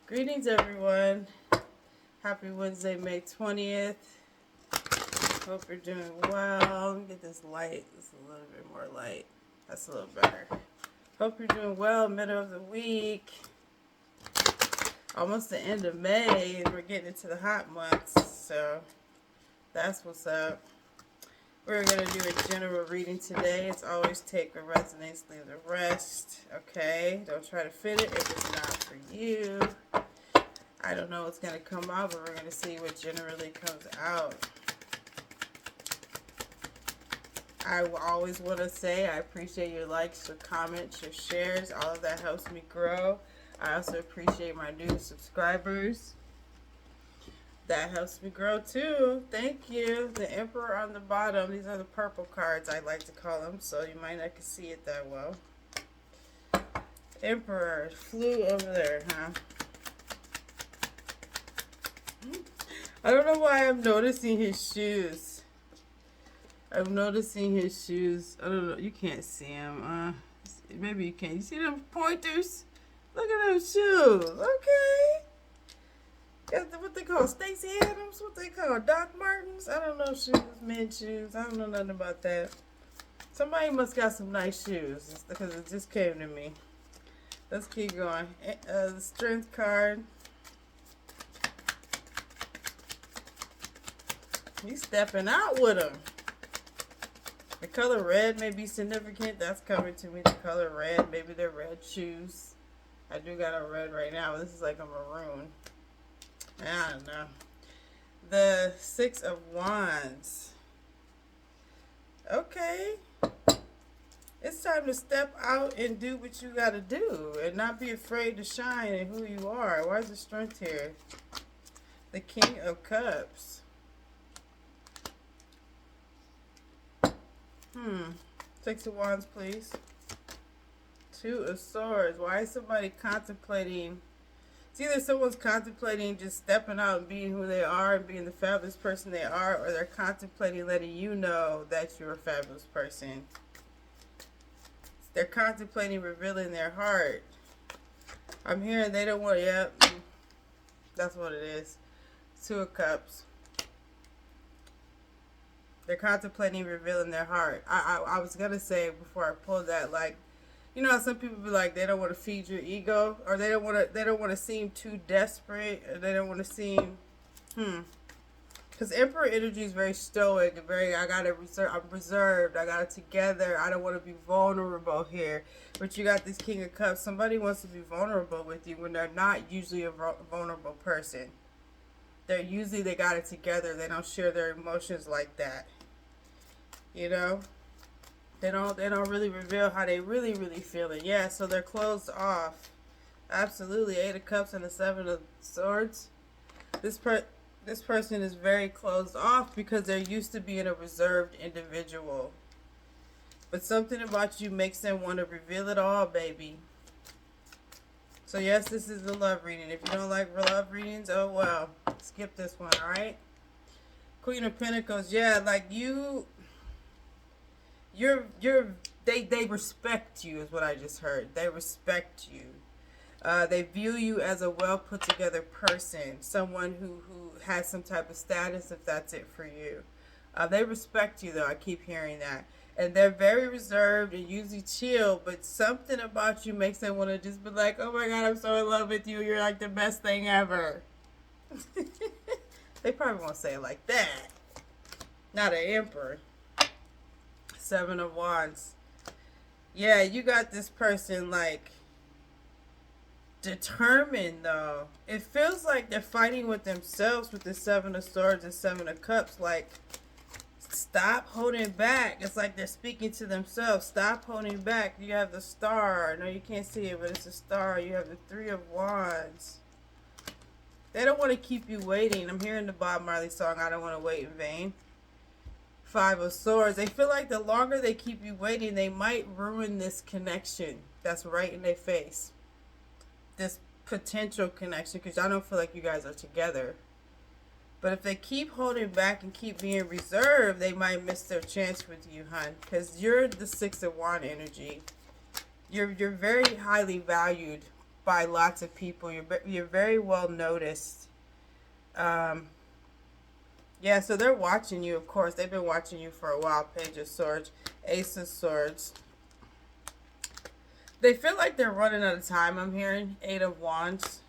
Greetings, everyone. Happy Wednesday, May 20th. Hope you're doing well. Let me get this light. It's a little bit more light. That's a little better. Hope you're doing well. Middle of the week. Almost the end of May, and we're getting into the hot months. So that's what's up. We're going to do a general reading today. It's always take what resonates, leave the rest. Okay? Don't try to fit it if it's not for you. I don't know what's going to come out, but we're going to see what generally comes out. I always want to say I appreciate your likes, your comments, your shares. All of that helps me grow. I also appreciate my new subscribers. That helps me grow too. Thank you. The Emperor on the bottom. These are the purple cards, I like to call them, so you might not see it that well. Emperor flew over there, huh? I don't know why I'm noticing his shoes. I'm noticing his shoes. I don't know. You can't see him. Maybe you can. You see them pointers? Look at those shoes. Okay. Got what they call Stacey Adams. What they call Doc Martens. I don't know shoes. Men's shoes. I don't know nothing about that. Somebody must got some nice shoes because it just came to me. Let's keep going. The Strength card. He's stepping out with them. The color red may be significant. That's coming to me. The color red. Maybe they're red shoes. I do got a red right now. This is like a maroon. I don't know. The Six of Wands. Okay. It's time to step out and do what you got to do. And not be afraid to shine in who you are. Why is the Strength here? The King of Cups. Six of Wands, please. Two of Swords. Why is somebody contemplating? It's either someone's contemplating just stepping out and being who they are and being the fabulous person they are, or they're contemplating letting you know that you're a fabulous person. They're contemplating revealing their heart. I'm hearing they don't want, yep, that's what it is. Two of Cups. They're contemplating revealing their heart. I was going to say before I pulled that, like, you know how some people be like, they don't want to feed your ego, or they don't want to seem too desperate, or they don't want to seem, because Emperor energy is very stoic and very, I'm reserved, I got it together, I don't want to be vulnerable here. But you got this King of Cups. Somebody wants to be vulnerable with you when they're not usually a vulnerable person. They got it together. They don't share their emotions like that. You know, they don't really reveal how they really feeling. Yeah, so they're closed off. Absolutely. Eight of Cups and the Seven of Swords. This person is very closed off because they're used to being a reserved individual. But something about you makes them want to reveal it all, baby. So yes, this is the love reading. If you don't like love readings, oh well. Skip this one, alright? Queen of Pentacles, yeah, like they respect you is what I just heard. They respect you. They view you as a well put together person, someone who has some type of status if that's it for you. They respect you though, I keep hearing that. And they're very reserved and usually chill, but something about you makes them want to just be like, oh my God, I'm so in love with you. You're like the best thing ever. They probably won't say it like that. Not an Emperor. Seven of Wands. Yeah, you got this person like determined though. It feels like they're fighting with themselves with the Seven of Swords and Seven of Cups. Like, stop holding back. It's like they're speaking to themselves. Stop holding back. You have the Star. No, you can't see it, but it's a star. You have the Three of Wands. They don't want to keep you waiting. I'm hearing the Bob Marley song, I Don't Want to Wait in Vain. Five of Swords. They feel like the longer they keep you waiting, they might ruin this connection that's right in their face. This potential connection, because I don't feel like you guys are together. But if they keep holding back and keep being reserved, they might miss their chance with you, hon. Because you're the Six of Wands energy. You're very highly valued by lots of people. You're very well noticed. Um, yeah, so they're watching you, of course. They've been watching you for a while. Page of Swords, Ace of Swords. They feel like they're running out of time, I'm hearing. Eight of Wands.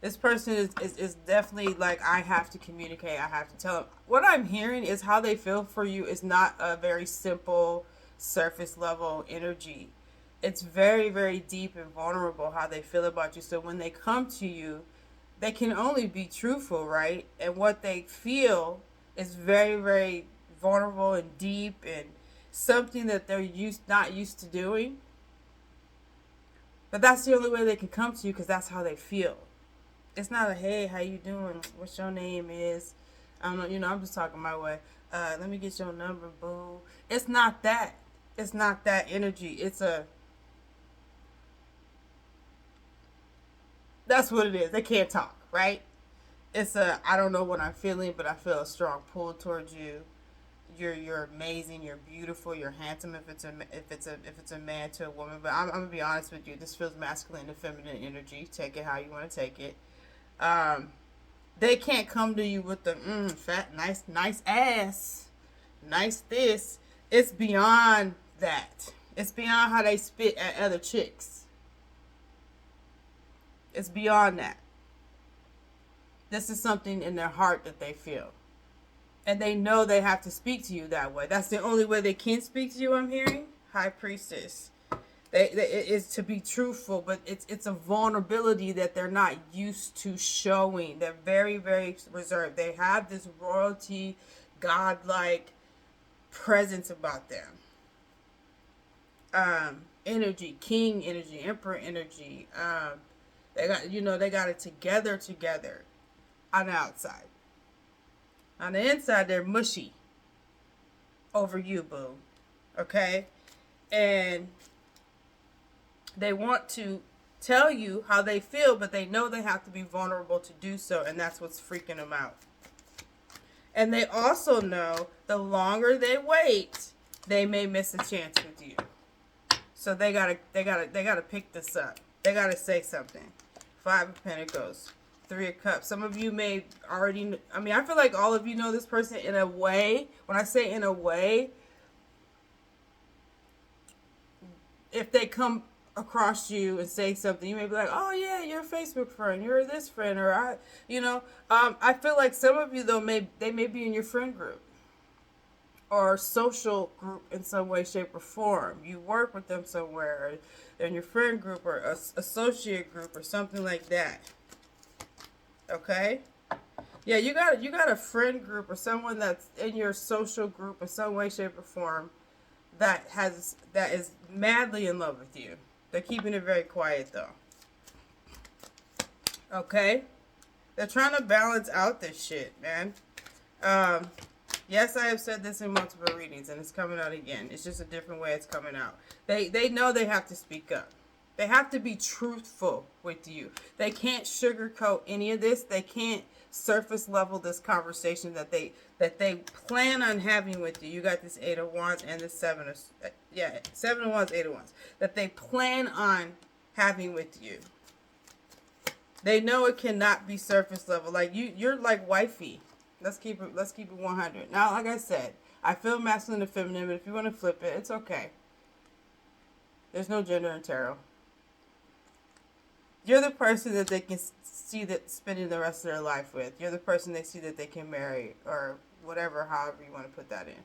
This person is definitely like, I have to communicate. I have to tell them. What I'm hearing is how they feel for you is not a very simple, surface level energy. It's very, very deep and vulnerable how they feel about you. So when they come to you, they can only be truthful, right? And what they feel is very, very vulnerable and deep and something that they're not used to doing. But that's the only way they can come to you because that's how they feel. It's not a, hey, how you doing? What's your name is? I don't know, I'm just talking my way. Let me get your number, boo. It's not that. It's not that energy. That's what it is. They can't talk, right? I don't know what I'm feeling, but I feel a strong pull towards you. You're amazing. You're beautiful. You're handsome. If it's a man to a woman, but I'm gonna be honest with you. This feels masculine and feminine energy. Take it how you want to take it. They can't come to you with the fat, nice ass, nice this. It's beyond that. It's beyond how they spit at other chicks. It's beyond that. This is something in their heart that they feel. And they know they have to speak to you that way. That's the only way they can speak to you, I'm hearing. High Priestess. It is to be truthful, but it's a vulnerability that they're not used to showing. They're very, very reserved. They have this royalty, godlike presence about them. Energy, king energy, emperor energy. They got it together on the outside. On the inside, they're mushy over you, boo. Okay? And they want to tell you how they feel, but they know they have to be vulnerable to do so, and that's what's freaking them out. And they also know the longer they wait, they may miss a chance with you. So they gotta pick this up. They gotta say something. Five of Pentacles, Three of Cups. Some of you may already. I feel like all of you know this person in a way. When I say in a way, if they come across you and say something, you may be like, oh yeah, you're a Facebook friend, you're this friend, or I feel like some of you though they may be in your friend group or social group in some way, shape, or form. You work with them somewhere, or they're in your friend group or associate group or something like that. Okay? Yeah, you got a friend group or someone that's in your social group in some way, shape, or form that is madly in love with you. They're keeping it very quiet though. Okay? They're trying to balance out this shit, man. Yes, I have said this in multiple readings and it's coming out again. It's just a different way it's coming out. They know they have to speak up. They have to be truthful with you. They can't sugarcoat any of this. They can't surface level this conversation that they plan on having with you. You got this Eight of Wands and the Seven of Wands, Eight of Wands that they plan on having with you. They know it cannot be surface level. Like you're like wifey. Let's keep it 100. Now, like I said, I feel masculine and feminine, but if you want to flip it, it's okay. There's no gender in tarot. You're the person that they can see that spending the rest of their life with. You're the person they see that they can marry or whatever, however you want to put that in.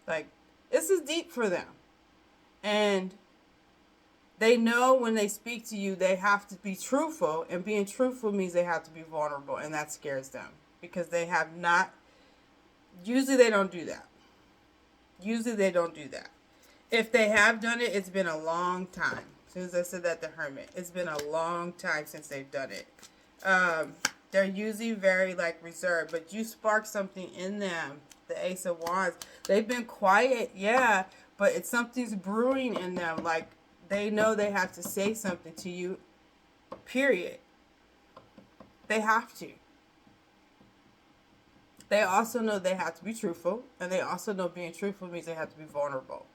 Like, this is deep for them. And they know when they speak to you, they have to be truthful. And being truthful means they have to be vulnerable. And that scares them. Because they have not... Usually they don't do that. If they have done it, it's been a long time. As soon as I said that, the Hermit. It's been a long time since they've done it. They're usually very, reserved. But you spark something in them. The Ace of Wands. They've been quiet, yeah. But something's brewing in them. They know they have to say something to you. Period. They have to. They also know they have to be truthful. And they also know being truthful means they have to be vulnerable.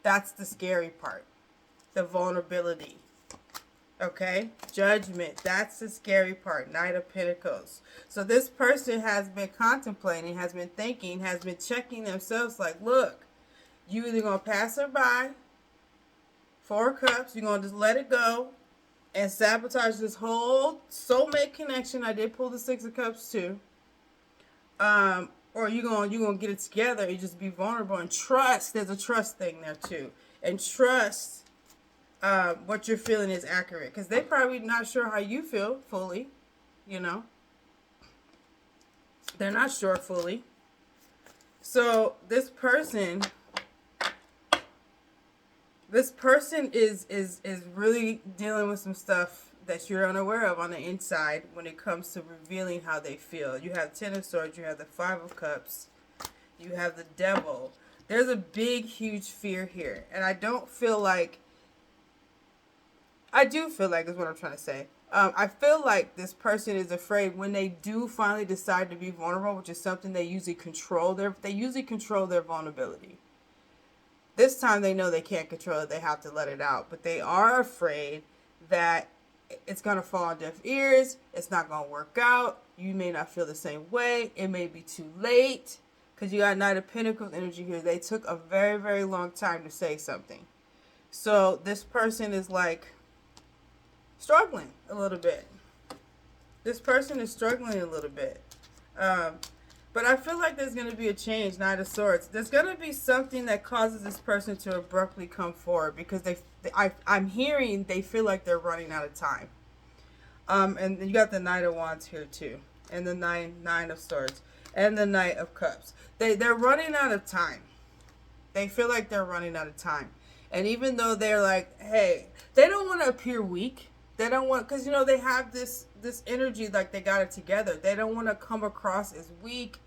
That's the scary part. The vulnerability. Okay, Judgment. That's the scary part. Knight of Pentacles. So this person has been contemplating, has been thinking, has been checking themselves like, look, you either going to pass her by, Four of Cups, you're going to just let it go and sabotage this whole soulmate connection. I did pull the Six of Cups too. Or you gonna get it together and just be vulnerable and trust. There's a trust thing there too. And trust what you're feeling is accurate, because they're probably not sure how you feel fully, you know. They're not sure fully. So this person is really dealing with some stuff that you're unaware of on the inside when it comes to revealing how they feel. You have Ten of Swords, you have the Five of Cups, you have the Devil. There's a big, huge fear here. And I do feel like is what I'm trying to say. I feel like this person is afraid when they do finally decide to be vulnerable, which is something they usually control their vulnerability. This time they know they can't control it. They have to let it out. But they are afraid that it's going to fall on deaf ears. It's not going to work out. You may not feel the same way. It may be too late. Because you got Knight of Pentacles energy here. They took a very, very long time to say something. So this person is like struggling a little bit. This person is struggling a little bit. But I feel like there's going to be a change, Knight of Swords. There's going to be something that causes this person to abruptly come forward because I'm hearing they feel like they're running out of time. And you got the Knight of Wands here too. And the Nine of Swords. And the Knight of Cups. They're running out of time. They feel like they're running out of time. And even though they're like, hey, they don't want to appear weak. They don't want, because, you know, they have this energy like they got it together. They don't want to come across as weak.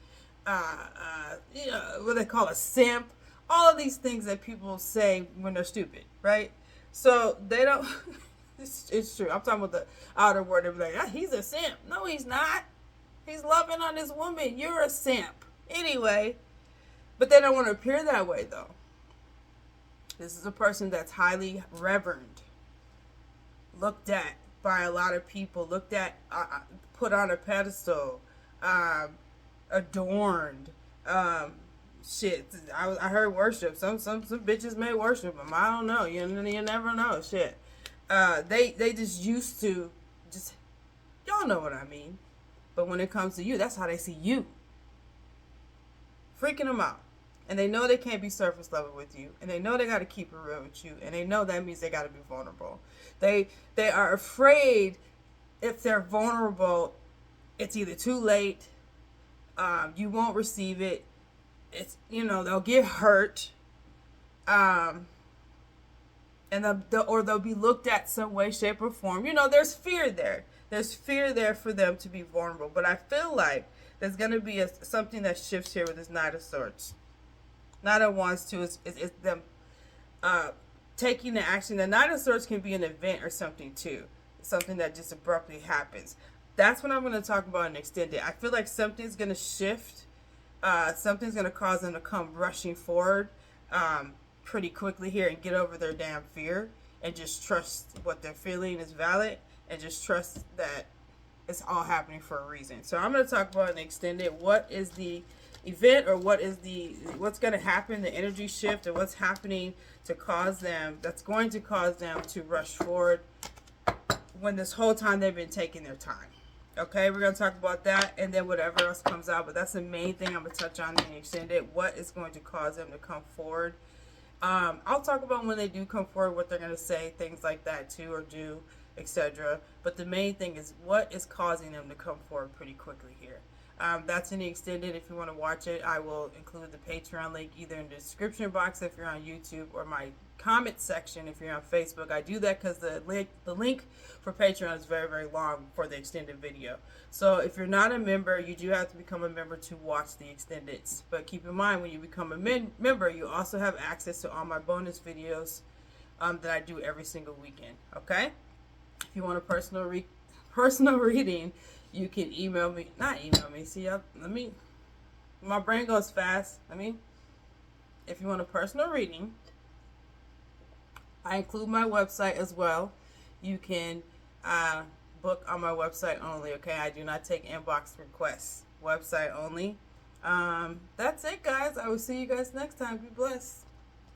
You know, what they call a simp, all of these things that people say when they're stupid, right? So they don't, it's true. I'm talking about the outer word. They're like, he's a simp. No, he's not. He's loving on this woman. You're a simp. Anyway, but they don't want to appear that way, though. This is a person that's highly revered, looked at by a lot of people, looked at, put on a pedestal, adorned. Shit, I heard worship. Some bitches may worship him. I don't know. You never know. Shit. They just used to just, y'all know what I mean. But when it comes to you, that's how they see you. Freaking them out. And they know they can't be surface level with you. And they know they got to keep it real with you. And they know that means they got to be vulnerable. They are afraid if they're vulnerable, it's either too late, you won't receive it, it's, you know, they'll get hurt, and they'll be looked at some way, shape, or form. You know, there's fear there. There's fear there for them to be vulnerable. But I feel like there's going to be something that shifts here with this Knight of Swords. Knight of Wands too is them taking the action. The Knight of Swords can be an event or something too. Something that just abruptly happens. That's what I'm going to talk about in extended. I feel like something's going to shift. Something's going to cause them to come rushing forward pretty quickly here and get over their damn fear and just trust what they're feeling is valid and just trust that it's all happening for a reason. So I'm going to talk about an extended. What is the event, or what's going to happen, the energy shift, and what's happening to cause them, that's going to cause them to rush forward when this whole time they've been taking their time. Okay, we're going to talk about that and then whatever else comes out. But that's the main thing I'm going to touch on in the extended. What is going to cause them to come forward? I'll talk about when they do come forward, what they're going to say, things like that too, or do, etc. But the main thing is what is causing them to come forward pretty quickly here. That's in the extended. If you want to watch it, I will include the Patreon link either in the description box if you're on YouTube, or my comment section if you're on Facebook. I do that because the link for Patreon is very, very long for the extended video. So if you're not a member, you do have to become a member to watch the extendeds. But keep in mind, when you become a member, you also have access to all my bonus videos that I do every single weekend. Okay? If you want a personal reading, you can email me. Not email me. See, my brain goes fast. If you want a personal reading, I include my website as well. you can book on my website only. Okay, I do not take inbox requests. Website only. That's it, guys. I will see you guys next time. Be blessed.